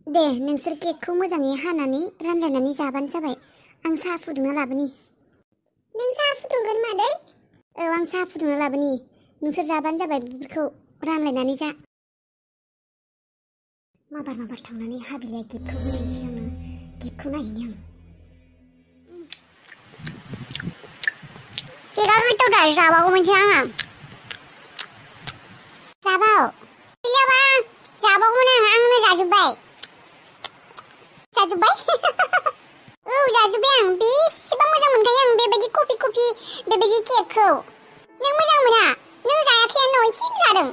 दे नोंसोर केकखौ मोजाङै हानानै रानलायनानै जाबानो जाबाय। आं साहा फुदुंना लाबोनि। नों साहा फुदुंगोन मादै? औ आं साहा फुदुंना लाबोनि। नोंसोर जाबानो जाबाय बेफोरखौ रानलायनानै जा। माबार थांनानै हाबिलिया गिफ्टखौ होनोसै आङो। गिफ्टखौ नायहैनि आं। केकआ गोथावथार जाबावगौमोनसो आङो। जाबाव? गैयाबा जाबावगौमोन आंनो जाजोब्बाय। जाजोब्बाय? औ जाजोब्बाय आं। बेसेबां मोजां मोनखायो आं बेबायदि कफि बेबायदि केकखौ। नों मोजां मोना? नों जायाखैयानो एसेल' जादों।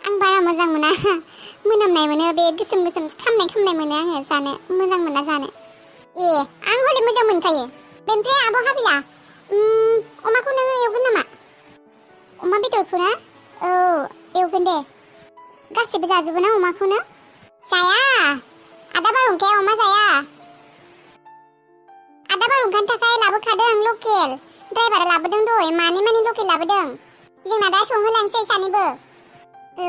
आं बारा मोजां मोना। मोनामनाय मोनो बे गोसोम खामनाय मोनो आङो जानो। मोजां मोना जानो। ए आं हले मोजां मोनखायो। बेनिफ्राय आब' हाबिला अमाखौ नोङो एवगोन नामा? अमा बेदरखौ ना? औ एवगोन दे। गासिबो जाजोबो ना अमाखौनो? जाया। आदा बारहुंखाया अमा जाया। आदा बारहुंखानि थाखाय लाबोखादों लकेल। ड्राइभारा लाबोदों दहाय मानै लकेल लाबोदों। जोंना दा संहोलांसै सानैबो। औ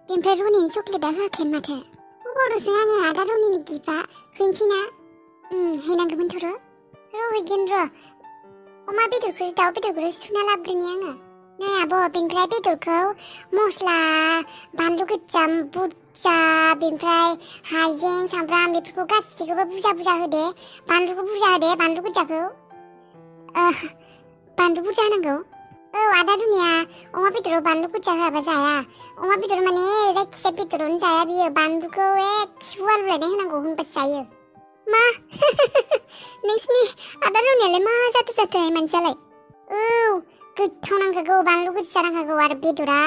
बेनिफ्राय रनिनि चक्लेटआ होआखैनो माथो। हरदोंसो आङो आदा रनिनि गिफ्टआ हैनोसै ना? हैनांगौमोनथ' र' हैगोन र'। अमा बेदरखौ दाउ बेदरखौ सुना लाबोग्रोनि आङो। नै आब' बेनिफ्राय बेदरखौ मस्ला बानलु गोजा बुरजा बेनिफ्राय हाइजें सामब्राम बेफोरखौ गासिखौबो बुरजा होदे। बानलुखौ बुरजा होदे बानलु गोजाखौ। बानलु बुरजा होनांगौ? औ आदा रुनिया अमा बेदराव बानलु बुरजा होआबा जाया। अमा बेदर माने जायखिजाया बेदरावनो जाया बियो। बानलुखौ खिबु आलुलायनाय होनांगौ होनबासो जायो। मा? नोंसिनि आदा रुनियालाय मा जाथो मानसियालाय? औ गोथाव नांखागौ बानलु गोजा नांखागौ आरो बेदरा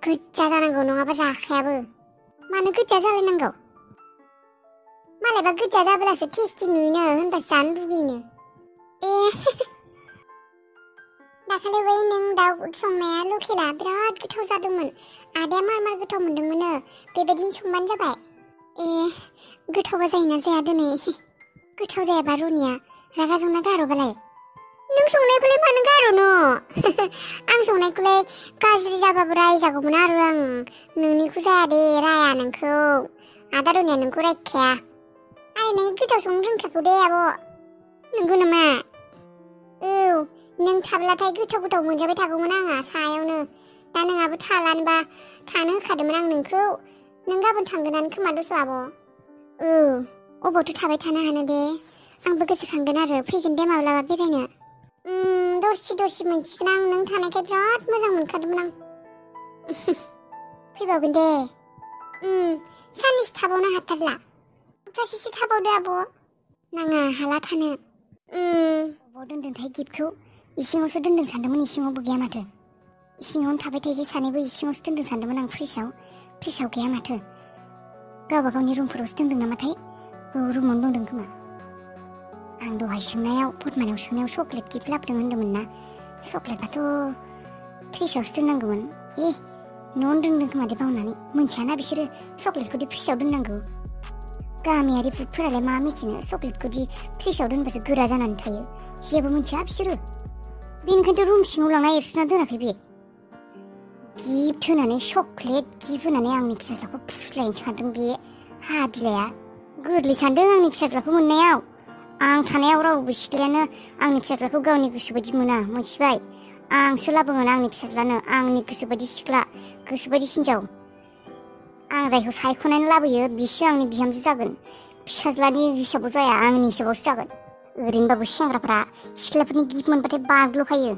गोजा जानांगौ नङाबा जाखायाबो। मानो गोजा जालायनांगौ? मालायबा गोजा जाब्लासो टेस्टि नुयोनो होनबासो जानो लुगैयोनो। ए दाखालि बै नों दाउ संनाया लकेला बिराद गोथाव जादोंमोन। आदाया मार गोथाव मोनदोंमोननो। बेबायदिनो संबानो जाबाय। ए गोथावबा जायोना जाया दिनै? गोथाव जायाबा रनिया रागा जोंना गार'बालाय? नों संनायखौलाय मानो गार'नो? आं संनायखौलाय गाज्रि जाबाबो रायजागौमोन आरो आं। नोंनिखौ जाया दे राया नोंखौ। आदा रनिया नोंखौ रायखाया। आरो नों गोथाव संनो रोंखागौ दे आब'। नंगौ नामा? औ नों थाब्लाथाय गोथाव मोनजाबाय थागौमोन आंहा सायावनो। दा नोंहाबो थालानोबा थानो होखादोंमोन आं नोंखौ। नों गाबोन थांगोनानो खोमा दस' आब'। औ अबावथो थाबाय थानो हानो दे। आंबो गोसोखांगोन आरो फैगोन दे माब्लाबा बेरायनो। दरसि मोनसिगोन आं। नों थानायखाय बिराद मोजां मोनखादोंमोन आं। फैबावगोन दे। साननैसो थाबावनो हाथारला? सप्तासेसो थाबावदो आब'। नाङा हाला थानो। अबाव दोनदोंथाय गिफ्टखौ? इसिङावसो दोनदों सानदोंमोन। इसिङावबो गैया माथो। इसिङावनो थाबाय थायो सानैबो इसिङावसो दोनदों सानदोंमोन आं। फ्रिजआव गैया माथो। गावबा गावनि रुमफोरावसो दोनदों नामाथाय? औ रुमावनो दंदों खोमा। आं दहाय पद्मानाव सोंनायाव चक्लेट गिफ्ट लाबोदों होनदोंमोन ना। चक्लेटआथ' फ्रिजआवसो दोननांगौमोन। न'आवनो दोनदों खोमा दे बावनानै। मिथियाना बिसोरो चक्लेटखौदि फ्रिजआव दोननांगौ। गामियारि भुतफोरालाय मा मिथिनो चक्लेटखौदि फ्रिजआव दोनबासो गोरा जानानै थायो। जेबो मिथिया बिसोरो। बेनिखायनोथ' रुम सिङाव लांना एरसोना दोनाखै बे। गिफ्ट होनानै चक्लेट गिफ्ट होनानै आंनि फिसाज्लाखौ फुस्लायनो सानदों बे हाबिलाया। गोरलै सानदों आंनि फिसाज्लाखौ मोननायाव। आं थानायाव रावबो सिख्लायानो आंनि फिसाज्लाखौ गावनि गोसोबायदि मोना मोनथिबाय। आंसो लाबोगोन आंनि फिसाज्लानो आंनि गोसोबायदि सिख्ला गोसोबायदि हिनजाव। आं जायखौ सायख'नानै लाबोयो बिसो आंनि बिहामजो जागोन। फिसाज्लानि हिसाबाव जाया आंनि हिसाबावसो जागोन। ओरैनोबाबो सेंग्राफ्रा सिख्लाफोरनि गिफ्ट मोनबाथाय बाज्ल'खायो।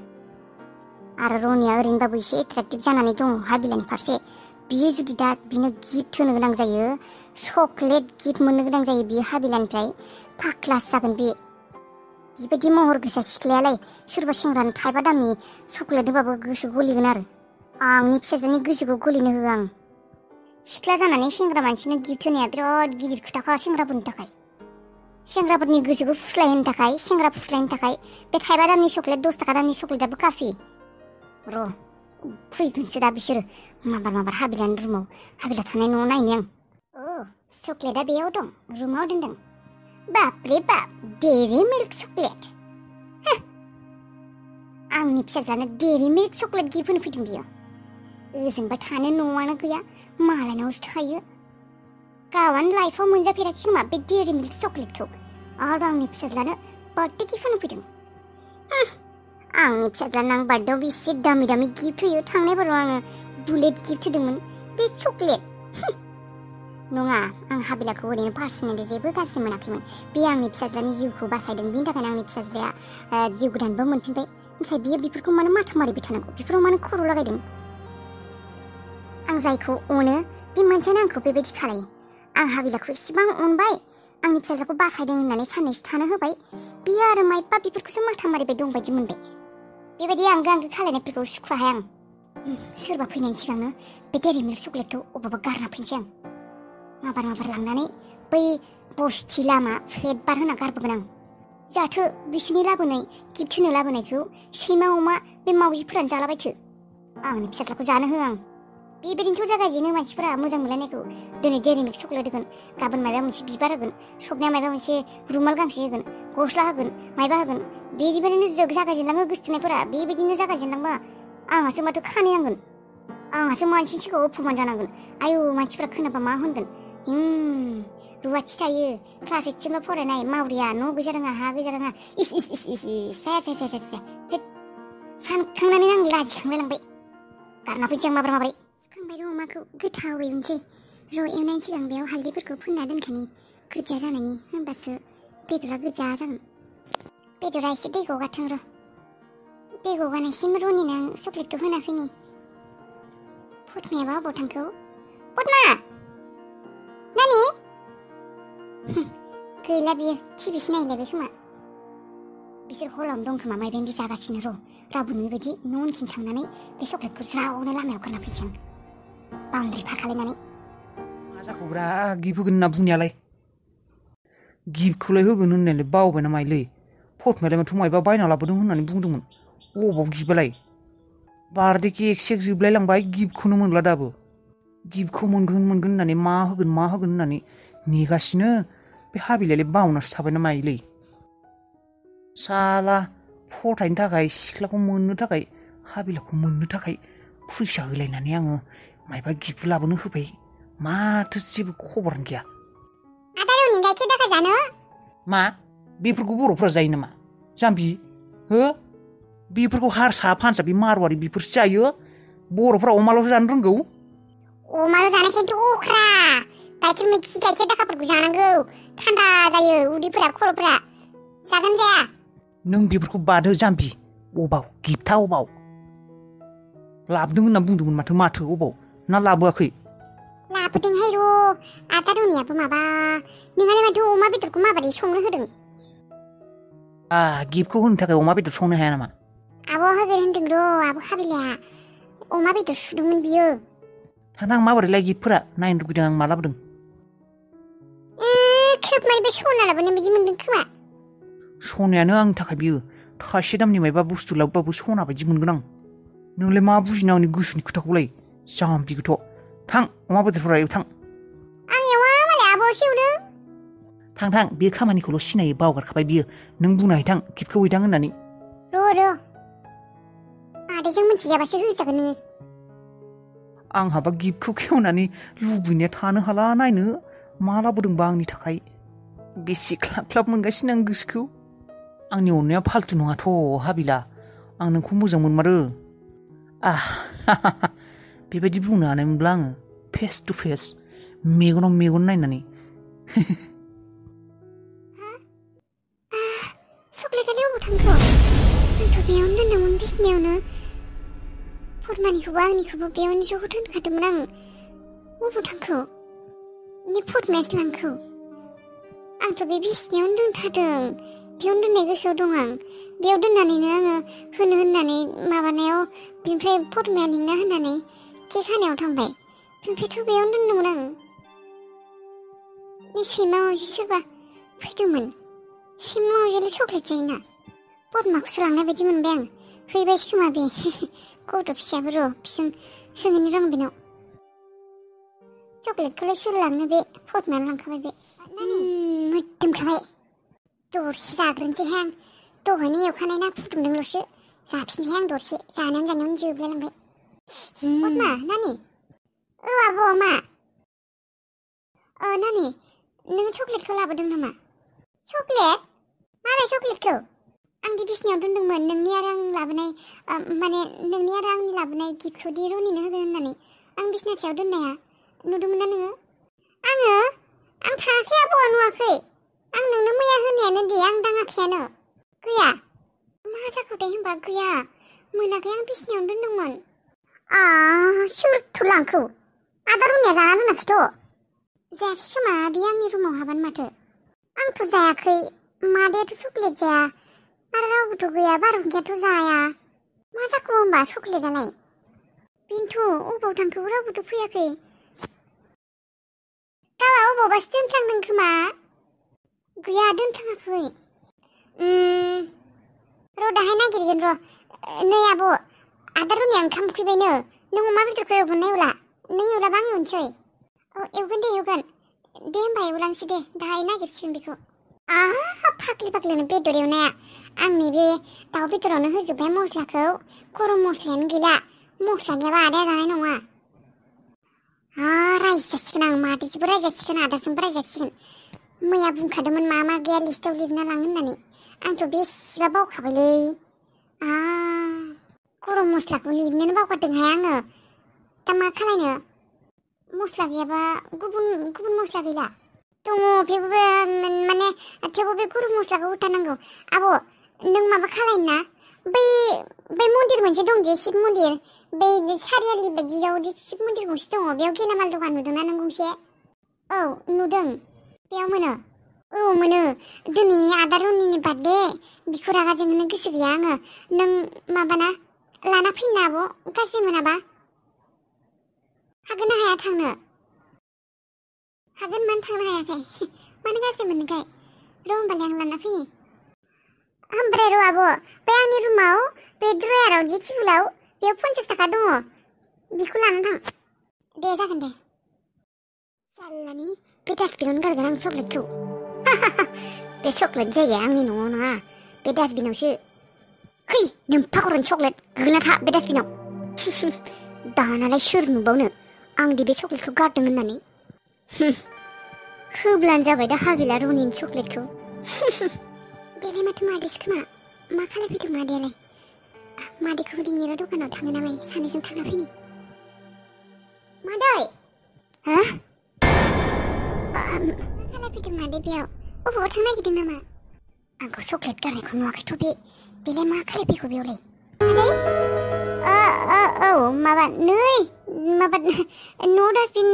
आरो रनिया ओरैनोबाबो एसे एट्राक्टिभ जानानै दङ हाबिलानि फारसे। बियो जुदि दा बिनो गिफ्ट होनो गोनां जायो चक्लेट गिफ्ट मोननो गोनां जायो बियो हाबिलानिफ्राय फाख्लास जागोन बे। बेबायदि महर गोसा सिख्लायालाय सोरबा सेंग्रानो थाइबा दामनि चक्लेट होबाबो गोसो गलिगोन आरो। आंनि फिसाजोनि गोसोखौ गलिनो होआ आं। सिख्ला जानानै सेंग्रा मानसिनो गिफ्ट होनाया बिराद गिदिर खोथाखा सेंग्राफोरनि थाखाय। सेंग्राफोरनि गोसोखौ फुस्लायहोनो थाखाय सेंग्रा फुस्लायनो थाखाय बे थाइबा दामनि चक्लेट 10 थाखा दामनि चक्लेटआबो काफि। र' फैगोनसो दा बिसोरो माबार हाबिलानि रुमाव। हाबिला थानाय न'आव नायनि आं। चक्लेटआ बेयाव दं रुमाव दोनदों। बापरे बाप डेरि मिल्क चक्लेट। आंनि फिसाज्लानो डेरि मिल्क चक्लेट गिफ्ट होनो फैदों बियो। ओजोंबा थानो न'आनो गैया मालायनावसो थायो। गावानो लाइफआव मोनजाफेराखै खोमा बे डेयरी मिल्क चकलेटखौ आरो आंनि फिसाज्लानो बार्थडे गिफ्ट होनो फैदों। आंनि फिसाज्लानो आं बार्थडेआव बेसे दामि दामि गिफ्ट होयो। थांनाय बाराव आङो बुलेट गिफ्ट होदोंमोन, बे चकलेट। नङा, आं हाबिलाखौ ओरैनो पार्सनेलि जेबो गाज्रि मोनाखैमोन। बे आंनि फिसाज्लानि जिउखौ बासायदों, बिनि थाखायनो आंनि फिसाज्लाया जिउ गोदानबो मोनफिनबाय। ओमफ्राय बियो बेफोरखौ मानो माथो मारिबाय थानांगौ, बेफोराव मानो खर' लागायदों? आं जायखौ अनो बे मानसियानो आंखौ बेबायदि खालायो। आं हाबिलाखौ एसेबां अनबाय, आंनि फिसाज्लाखौ बासायदों होननानै साननैसो थानो होबाय, बियो आरो माइबा बेफोरखौसो माथा मारिबाय दं बायदि मोनबाय। बेबायदि आंगो आंगो खालायनायफोरखौ सुखुवाहाय आं। सोरबा फैनायनि सिगांनो बे डेयरी मिल्क चकलेटखौ अबावबा गारना फैनोसै आं। माबार लांनानै बै बस्ति लामा फ्लेट बार होना गारबोगोन आं। जाहाथे बिसोरनि लाबोनाय गिफ्ट होनो लाबोनायखौ सैमा अमा बे मावजिफोरानो जालाबायथो। आंनि फिसाज्लाखौ जानो हो आं। बेबायदिनोथ' जागायजेनो मानसिफोरा मोजां मोनलायनायखौ। दिनै डेयरी मिल्क चकलेट होगोन, गाबोन माबा मोनसे बिबार होगोन, सबनिया माबा मोनसे रुमाल गांसे होगोन, गस्ला होगोन, माबा होगोन। बेबायदिनो जागायजेनलाङो गोसथोनायफोरा। बेबायदिनो जागायजेनलांबा आंहासो माथो खानायांगोन, आंहासो मानसिनि सिगाङाव अपमान जानांगोन। आयु, मानसिफ्रा खोनाबा मा होनगोन? रुवाथि थायो, क्लास 8सिमल' फरायनाय मावरिया, न' गैजा रोङा, हा गैजा रोङा। इस इस इस इस इस सानखांनानै आं लाजिखांलाय लांबाय। गारना फैनोसै आं माब्रै। सुखांबाय र' अमाखौ गोथावै एवनोसै। र' एवनायनि सिगां बेयाव हालदैफोरखौ फोनना दोनखानि गोजा जानायनि, होमबासो बेदरा गोजा जागोन। बेदरा एसे दै गगाथों र'। दै गगानायसिम रनिनो आं चकलेटखौ होना फैनि। फटमायाबा अबाव थांखो? फटमा! नानि? गैला बियो, टिभिसो नायलायबाय खोमा। बिसोर हलावनो दं खोमा, माइबा जागासिनो। र' रावबो नुयैबायदि न' उनथिं थांनानै बे चकलेटखौ ज्रावनो लामायाव गारना फैनोसै आं, बाउन्डारि पार खालायनानै। मा जाखौब्रा गिफ्ट होगोन होनना बुंनायालाय? गिफ्टखौलाय होगोन होननायालाय बावबायना माइलै। फटमायालाय माथो मायबा बायना लाबोदों होननानै बुंदोंमोन। अबाव गिफ्टआलाय? बार्थडे केक सेक जोबलाय लांबाय, गिफ्टखौनो मोनला दाबो। गिफ्टखौ मोनगोन होननानै मा होगोन होननानै नेगासिनो। बे हाबिलायालाय बावनासो थाबायना माइलै। साला फथायनो थाखाय, सिख्लाखौ मोननो थाखाय, हाबिलाखौ मोननो थाखाय फैसा होलायनानै आङो मायबा गिफ्ट लाबोनो होबाय, माथो जेबो खबरानो गैया। आदा रनि गाइखेर दाखा जानो? मा बेफोरखौ बर'फ्रा जायो नामा जाम्बि? हो, बेफोरखौ हारसा पान्जाबि मारवारि बेफोरसो जायो। बर'फ्रा अमाल'सो जानो रोंगौ। अमाल' जानायखायनोथ' अख्रा। गाइखेर मैखि, गाइखेर दाखाफोरखौ जानांगौ, थान्दा जायो उदैफोरा, खर'फोरा। जागोन जाया? नों बेफोरखौ बादो जाम्बि। अबाव गिफ्टआ अबाव? लाबोदों होनना बुंदोंमोन माथो अबाव? ना लाबोआखै? लाबोदोंहाय र'। आदा रनियाबो माबा, नोंहालाय माथो अमा बेदरखौ माबायदि संनो होदों? गिफ्टखौ होनो थाखाय अमा बेदर संनो हाया नामा? आब' होगोन होनदों र', आब' हाबिलाया। अमा बेदर सुदोंमोन बियो। थांथां, माबोरैलाय गिफ्टफोरा? नायनो लुगैदों आं, मा लाबोदों? खोब माने सना लाबोनाय बायदि मोनदों खोमा। सनायानो आंनि थाखाय बियो। थाइसे दामनि मायबा बुस्थु लाबोबाबो सना बायदि मोनगोन आं। नोंलाय मा बुजिनो आंनि गोसोनि खोथाखौलाय? जाम्बिगोथ'। थां, अमा बेदरफोरा एव थां। आं एवा मालाय, आब'सो एवदों। थां, बे खामानिखौल' सिनायो, बावगारखाबाय बियो। नों बुंनो हायथां गिफ्टखौ हैथां होननानै। र' आदैजों मिथिजाबासो होजागोन नोङो। आंहाबा गिफ्टखौ खेवनानै लुबैनाया थानो हाला नायनो। मा लाबोदोंबा आंनि थाखाय? बेसे ख्लाब ख्लाब मोनगासिनो आं गोसोखौ। आंनि अननाया फाल्थु नङाथ' हाबिला, आं नोंखौ मोजां मोनमारो। बेबायदि बुंनो हानायमोनब्ला आङो फेस टु फेस, मेगनाव मेगन नायनानै। चकलेटआलाय अबाव थांखो? आंथ' बेयावनो दोनदोंमोन, बिसिनायावनो। फटमानिखौबो आंनिखौबो बेयावनो ज' दोनखादोंमोन आं। अबाव थांखो? नि फटमायासो लांखो? आंथ' बे बिसिनायावनो दोनथारदों, बेयावनो दोननाय गोसोआव दं आं। बेयाव दोननानैनो आङो होनो होननानै माबानायाव, बिनिफ्राय फटमाया लिंना होननानै केक हानायाव थांबाय। बिनिफ्रायथ' बेयावनो दोनदोंमोन आं। बे सैमा मावजि सोरबा फैदोंमोन। सैमा मावजियालाय चकलेट जायोना? फटमाखौसो लांनाय बायदि मोनबाय आं। हैबायसो खोमा बे गथ' फिसायाबो। र' सोंहैनो रों बेनाव। चकलेटखौलाय सोर लांनो, बे फटमायानो लांखाबाय बे। मोदोमखाबाय। दरसे जाग्रोनोसैहाय आं। दहायनो एवखानाय ना फुदुंदोंल'सो। जाफिनसैहाय आं दरसे। जानायावनो जोबलाय लांबाय। फटमा, नानि? औ आब', मा? नानि नोङो चक्लेटखौ लाबोदों नामा? चक्लेट? माबे चक्लेटखौ? आं दि बिसिनायाव दोनदोंमोन नोंनि आरो आं लाबोनाय माने नोंनि आरो आंनि लाबोनाय गिफ्टखौ दि रनिनो होगोन होननानै आं बिसिना सायाव दोननाया नुदोंमोन ना नोङो? आं थाङाखै आबौआ नुवाखै। आं नोंनो मैया होनायानो दि आं दाङाखैयानो। गैया। मा जाखोथाय होनबा गैया। मोनाखै आं बिसिनायावनो दोनदोंमोन। सोरथ' लांखौ? आदा रनिया जाना दोनाखैथ'? जायाखै खोमा दि आंनि रुमाव हाबान माथो। आंथ' जायाखै। मादैयाथ' चक्लेट जाया। आरो रावबोथ' गैया बारहुंखायाथ' जाया। मा जाखो होनबा चक्लेटआलाय? बेनोथ' अबाव थांखो रावबोथ' फैयाखै। गावआ अबावबासो दोनफ्लांदों खोमा? गैया दोनफ्लाङाखै। र' दाहाय नागिरगोन र'। नै आब' आदा रनिया ओंखाम उखैबायनो। नों अमा बेदरखौ एवगोन ना एवला? नों एवलाबा आं एवनोसै। एवगोन दे एवगोन। दे होमबा एवलांसै दे दाहाय नागिरसिगोन बेखौ। फाग्लिनो बेदर एवनाया। आंनि बे दाउ बेदरावनो होजोब्बाय मस्लाखौ। गरम मस्लायानो गैला। मस्ला गैयाबा आदाया जानाय नङा। रायजासिगोन आं मादैजोंबो रायजासिगोन आदाजोंबो रायजासिगोन। मैया बुंखादोंमोन मा मा गैया लिस्टआव लिरना लां होननानै। आंथ' बेसेबा बावखाबायलै। गरम मस्लाखौ लिरनोनो बावगारदोंहाय आङो। दा मा खालायनो? मस्ला गैयाबा गुबुन मस्ला गैला? दङ बेबो माने थेवबो बे गरम मस्लाखौ होथारनांगौ। आब' नों माबा खालायनो ना? बै मन्दिर मोनसे दं जे शिब मन्दिर। बै सारियालि बायदियाव शिब मन्दिर गंसे दङ। बेयाव गेलामाल दखान नुदोंना नों गंसे? औ नुदों। बेयाव मोनो? औ मोनो। दिनै आदा रनिनि बार्थडे। बिखौ रागा जोंहोनो गोसो गैया आङो। नों माबाना लाना फैनो आब' गाज्रि मोनाबा? हागोन ना हाया थांनो? हागोन मानो थांनो हायाखै? मानो गाज्रि मोनोखाय? र' होमबालाय आं लाना फैनि। ओमफ्राय र' आब' बे आंनि रुमाव बे ड्रयाराव जि टेबोलाव बेयाव 50 थाखा दङ। बेखौ लाना थां। दे जागोन दे। साल्लानि बे डास्टबिनावनो गारगोन आं चक्लेटखौ। बे चक्लेट जायगाया आंनि न'आव नङा। बे डास्टबिनावसो। है नोम्फा खर'नि चक्लेट गोग्लैना था बे डास्टबिनाव। दानालाय सोर नुबावनो आं दि बे चक्लेटखौ गारदों होननानै। होब्लानो जाबाय दा हाबिला रनिनि चक्लेटखौ। बेलाय माथो मादैसो खोमा। मा खालायफैदों मादैयालाय? मादैखौबो लिंनो र' दखानाव थाङो नामा? सानैजों थांना फैनि। मादै? मा खालायफैदों मादै बेयाव? अबावबा थांनो नागिरदों नामा? आंखौ चक्लेट गारनायखौ नुवाखैथ' बेलाय मा खालायफैखो बेयावलाय? मादै? औ माबा न'आव डास्टबिन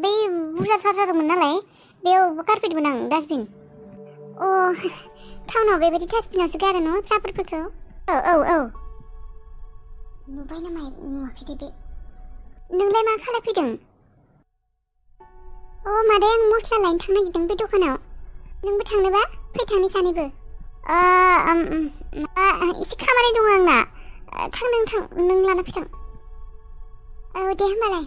बै बुरजा चार्जार दंमोन नालाय बेयाव गारफैदोंमोन आं डास्टबिन। टाउनाव बेबायदि डास्टबिनावसो गारो न' जाबोरफोरखौ? औ नुबाय नामा नुवाखै दे बे। नोंलाय मा खालायफैदों? मादै आं मस्ला लायनो थांनो नागिरदों बे दखानाव। नोंबो थांनोबा फै थांनि सानैबो। एसे खामानि दङ आंना। थां नों लाना फैथां। औ दे होमबालाय।